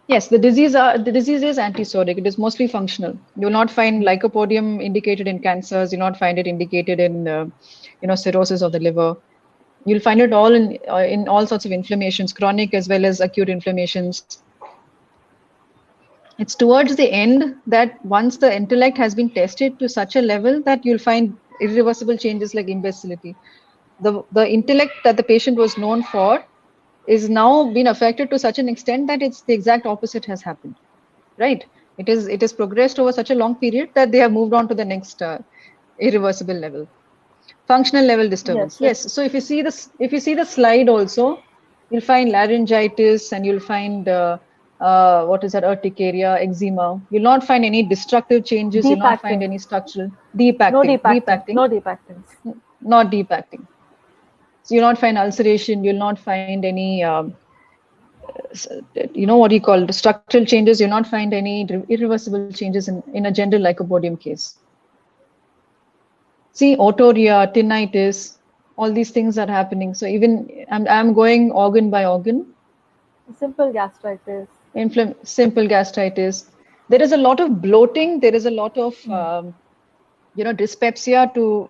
Yes, the disease is antisoric. It is mostly functional. You will not find Lycopodium indicated in cancers. You will not find it indicated in cirrhosis of the liver. You'll find it all in all sorts of inflammations, chronic as well as acute inflammations. It's towards the end that once the intellect has been tested to such a level that you'll find irreversible changes like imbecility. The intellect that the patient was known for is now been affected to such an extent that it's the exact opposite has happened, right? It is progressed over such a long period that they have moved on to the next irreversible level. Functional level disturbance. Yes. So if you see the slide also, you'll find laryngitis, and you'll find what is that, urticaria, eczema. You'll not find any destructive changes. You'll not find any structural deep acting. No deep acting. Not deep acting. So you'll not find ulceration. You'll not find any what do you call structural changes. You'll not find any irreversible changes in a general Lycopodium case. See, otorrhea, tinnitus, all these things are happening. So even I'm going organ by organ. Simple gastritis. Simple gastritis. There is a lot of bloating. There is a lot of, dyspepsia to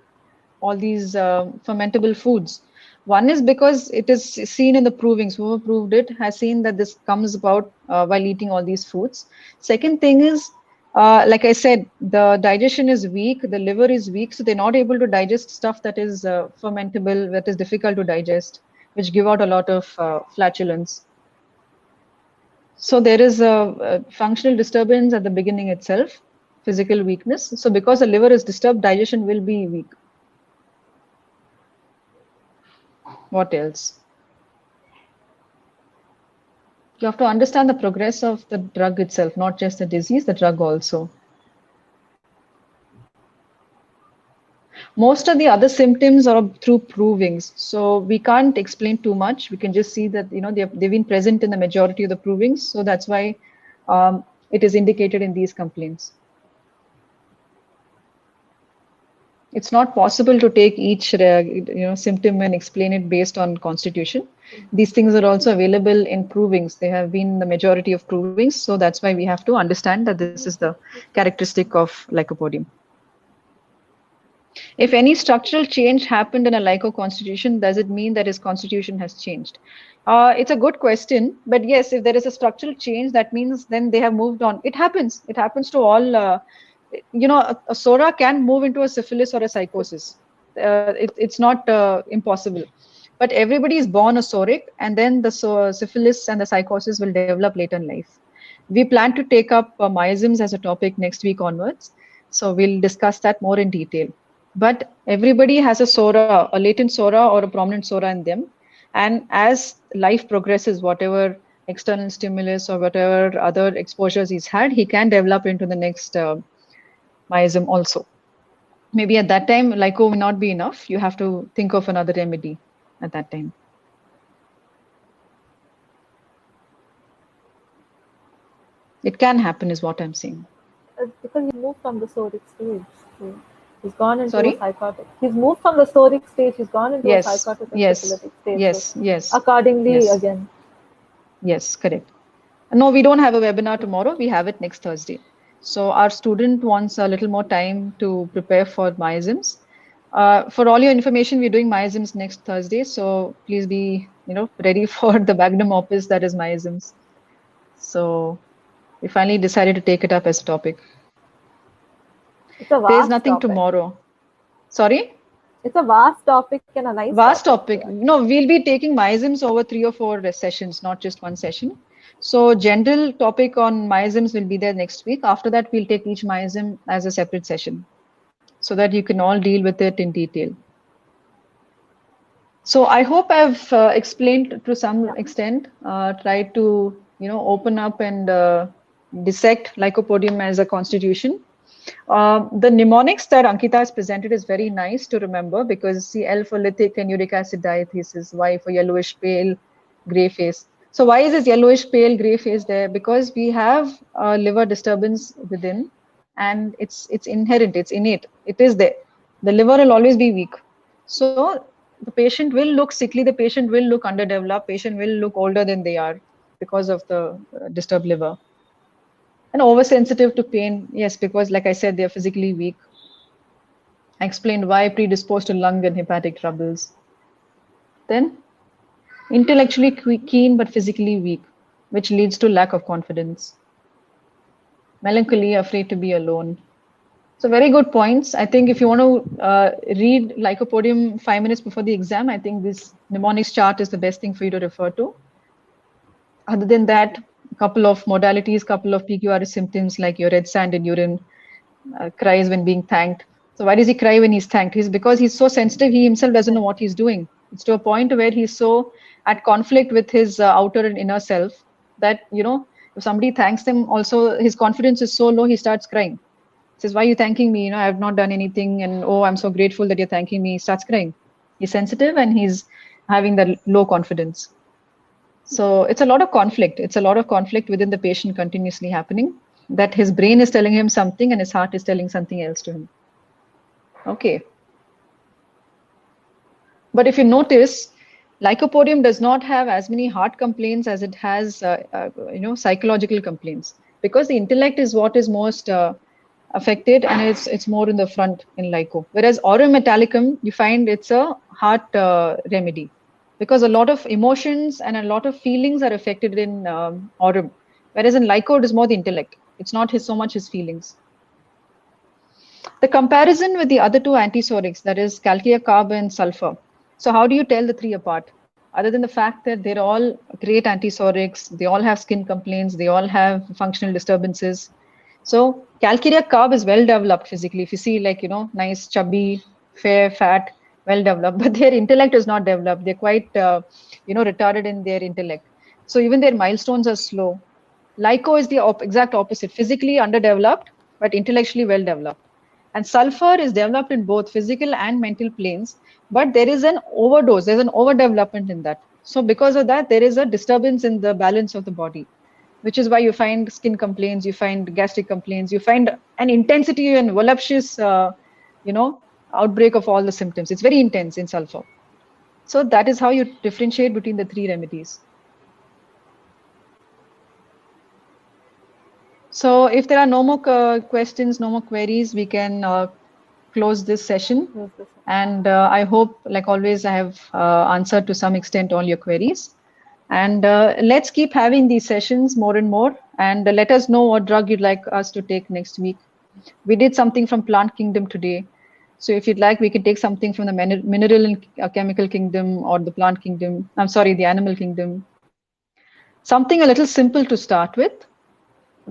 all these fermentable foods. One is because it is seen in the provings. Whoever proved it has seen that this comes about while eating all these foods. Second thing is, like I said, the digestion is weak, the liver is weak, so they're not able to digest stuff that is fermentable, that is difficult to digest, which give out a lot of flatulence. So there is a functional disturbance at the beginning itself, physical weakness. So because the liver is disturbed, digestion will be weak. What else? You have to understand the progress of the drug itself, not just the disease, the drug also. Most of the other symptoms are through provings, so we can't explain too much. We can just see that they've been present in the majority of the provings, so that's why it is indicated in these complaints. It's not possible to take each symptom and explain it based on constitution. These things are also available in provings. They have been the majority of provings, so that's why we have to understand that this is the characteristic of Lycopodium. If any structural change happened in a Lyco constitution, does it mean that his constitution has changed? It's a good question, but yes, if there is a structural change, that means then they have moved on. It happens. It happens to all. A SORA can move into a syphilis or a psychosis. It's not impossible. But everybody is born a soric, and then the syphilis and the psychosis will develop later in life. We plan to take up miasms as a topic next week onwards. So we'll discuss that more in detail. But everybody has a SORA, a latent SORA or a prominent SORA in them. And as life progresses, whatever external stimulus or whatever other exposures he's had, he can develop into the next miasm also. Maybe at that time, Lyco will not be enough. You have to think of another remedy at that time. It can happen is what I'm saying. Because he moved from the soric stage. So he's gone into a psychotic. He's moved from the soric stage. He's gone into a psychotic and syphilitic stage. Yes. Accordingly, again. Yes, correct. No, we don't have a webinar tomorrow. We have it next Thursday. So our student wants a little more time to prepare for miasms. For all your information, we're doing miasms next Thursday. So please be, ready for the magnum opus that is miasms. So we finally decided to take it up as a topic. It's a vast There's nothing topic. Tomorrow. Sorry? It's a vast topic and a nice vast topic. No, we'll be taking miasms over 3 or 4 sessions, not just one session. So general topic on miasms will be there next week. After that, we'll take each miasm as a separate session so that you can all deal with it in detail. So I hope I've explained to some extent, tried to, open up and dissect Lycopodium as a constitution. The mnemonics that Ankita has presented is very nice to remember because see, L for lithic and uric acid diathesis, Y for yellowish pale, gray face. So why is this yellowish pale gray face there? Because we have a liver disturbance within and it's inherent, it's innate, it is there. The liver will always be weak. So the patient will look sickly, the patient will look underdeveloped, patient will look older than they are because of the disturbed liver. And oversensitive to pain, yes, because like I said, they're physically weak. I explained why predisposed to lung and hepatic troubles. Then intellectually keen but physically weak, which leads to lack of confidence. Melancholy, afraid to be alone. So very good points. I think if you want to read Lycopodium 5 minutes before the exam, I think this mnemonics chart is the best thing for you to refer to. Other than that, a couple of modalities, couple of PQRS symptoms like your red sand in urine, cries when being thanked. So why does he cry when he's thanked? It's because he's so sensitive, he himself doesn't know what he's doing. It's to a point where he's so at conflict with his outer and inner self that, if somebody thanks him, also his confidence is so low, he starts crying. He says, why are you thanking me? I have not done anything. And, oh, I'm so grateful that you're thanking me. He starts crying. He's sensitive and he's having that low confidence. So it's a lot of conflict. It's a lot of conflict within the patient continuously happening, that his brain is telling him something and his heart is telling something else to him. Okay. But if you notice, Lycopodium does not have as many heart complaints as it has, psychological complaints. because the intellect is what is most affected, and it's more in the front in Lyco. Whereas aurum metallicum, you find it's a heart remedy, because a lot of emotions and a lot of feelings are affected in aurum, whereas in Lyco it is more the intellect. It's not so much his feelings. The comparison with the other two antisorics, that is calcea carb and sulfur. So how do you tell the three apart? Other than the fact that they're all great antisorics, they all have skin complaints, they all have functional disturbances. So calcarea carb is well developed physically. If you see, like, nice, chubby, fair, fat, well developed, but their intellect is not developed. They're quite, retarded in their intellect. So even their milestones are slow. Lyco is the exact opposite, physically underdeveloped, but intellectually well developed. And sulfur is developed in both physical and mental planes, but there is an overdose, there's an overdevelopment in that. So because of that, there is a disturbance in the balance of the body, which is why you find skin complaints, you find gastric complaints, you find an intensity and voluptuous, you know, outbreak of all the symptoms. It's very intense in sulfur. So that is how you differentiate between the three remedies. So if there are no more questions, no more queries, we can close this session. And I hope, like always, I have answered to some extent all your queries. And let's keep having these sessions more and more. And let us know what drug you'd like us to take next week. We did something from plant kingdom today. So if you'd like, we can take something from the mineral and chemical kingdom, or the plant kingdom. I'm sorry, the animal kingdom. Something a little simple to start with.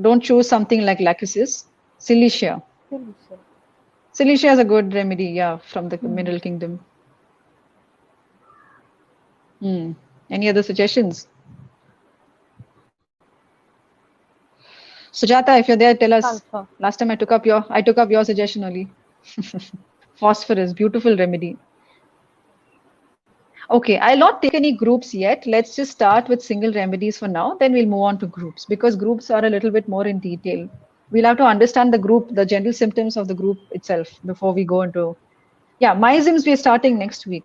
Don't choose something like lachesis. Cilicia. Cilicia is a good remedy, yeah, from the mineral kingdom. Any other suggestions? Sujata, if you're there, tell us. Sulfur. Last time I took up your suggestion only. Phosphorus, beautiful remedy. Okay, I'll not take any groups yet. Let's just start with single remedies for now. Then we'll move on to groups, because groups are a little bit more in detail. We'll have to understand the group, the general symptoms of the group itself before we go into. Yeah, miasms we're starting next week.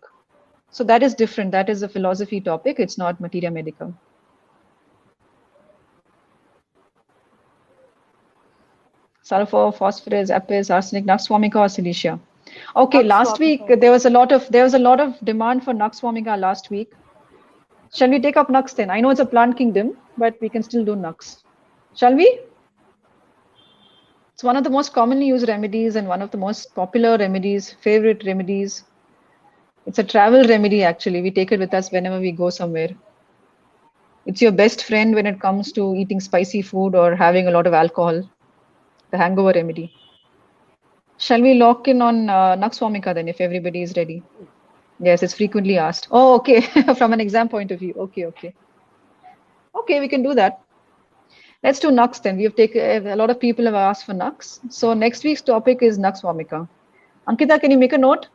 So that is different. That is a philosophy topic. It's not materia medica. Sulfur, phosphorus, apis, arsenic, nux vomica, or silicia. Okay, last week there was a lot of demand for nux vomica last week. Shall we take up nux then? I know it's a plant kingdom, but we can still do nux. Shall we? It's one of the most commonly used remedies and one of the most popular remedies, favorite remedies. It's a travel remedy actually. We take it with us whenever we go somewhere. It's your best friend when it comes to eating spicy food or having a lot of alcohol. The hangover remedy. Shall we lock in on nux vomica then, if everybody is ready? Yes, it's frequently asked. Oh, okay. From an exam point of view. Okay. Okay, we can do that. Let's do nux then. We have taken a lot of people have asked for nux. So next week's topic is nux vomica. Ankita, can you make a note?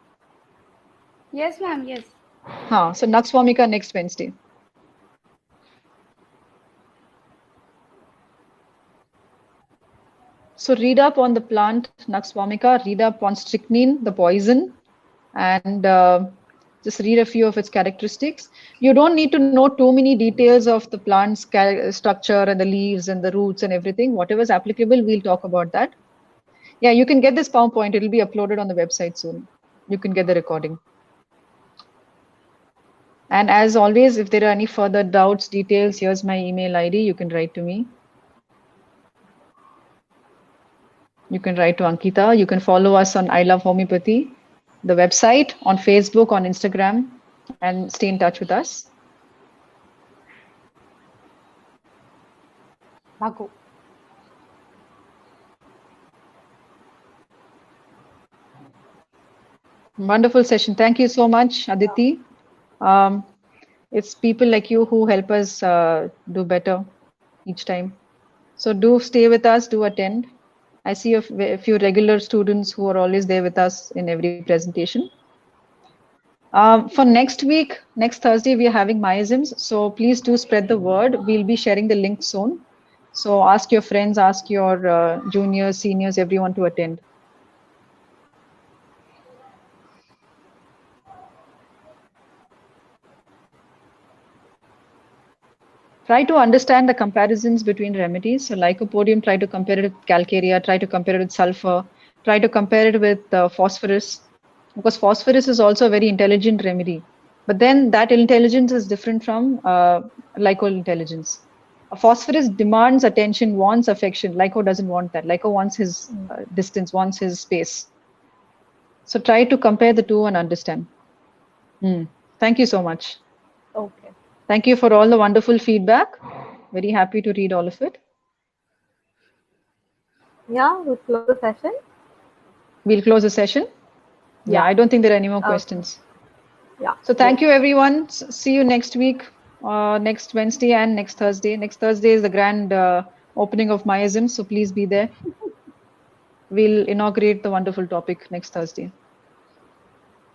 Yes, ma'am. Yes. So nux vomica next Wednesday. So read up on the plant nux vomica, read up on strychnine, the poison, and just read a few of its characteristics. You don't need to know too many details of the plant's structure and the leaves and the roots and everything. Whatever is applicable, we'll talk about that. Yeah, you can get this PowerPoint. It'll be uploaded on the website soon. You can get the recording. And as always, if there are any further doubts, details, here's my email ID. You can write to me. You can write to Ankita. You can follow us on I Love Homeopathy, the website, on Facebook, on Instagram, and stay in touch with us. Bhago. Wonderful session. Thank you so much, Aditi. It's people like you who help us do better each time. So do stay with us, do attend. I see a few regular students who are always there with us in every presentation. For next week, next Thursday, we are having miasms. So please do spread the word. We'll be sharing the link soon. So ask your friends, ask your juniors, seniors, everyone to attend. Try to understand the comparisons between remedies. So Lycopodium, try to compare it with calcarea, try to compare it with sulfur, try to compare it with phosphorus, because phosphorus is also a very intelligent remedy. But then that intelligence is different from Lyco intelligence. A phosphorus demands attention, wants affection. Lyco doesn't want that. Lyco wants his distance, wants his space. So try to compare the two and understand. Thank you so much. Okay. Thank you for all the wonderful feedback. Very happy to read all of it. Yeah, we'll close the session. We'll close the session. Yeah, I don't think there are any more questions. Yeah. So thank you, everyone. See you next week, next Wednesday and next Thursday. Next Thursday is the grand opening of Myism, so please be there. We'll inaugurate the wonderful topic next Thursday.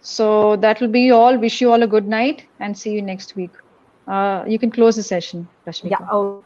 So that will be all. Wish you all a good night and see you next week. You can close the session, Rashmika. Yeah.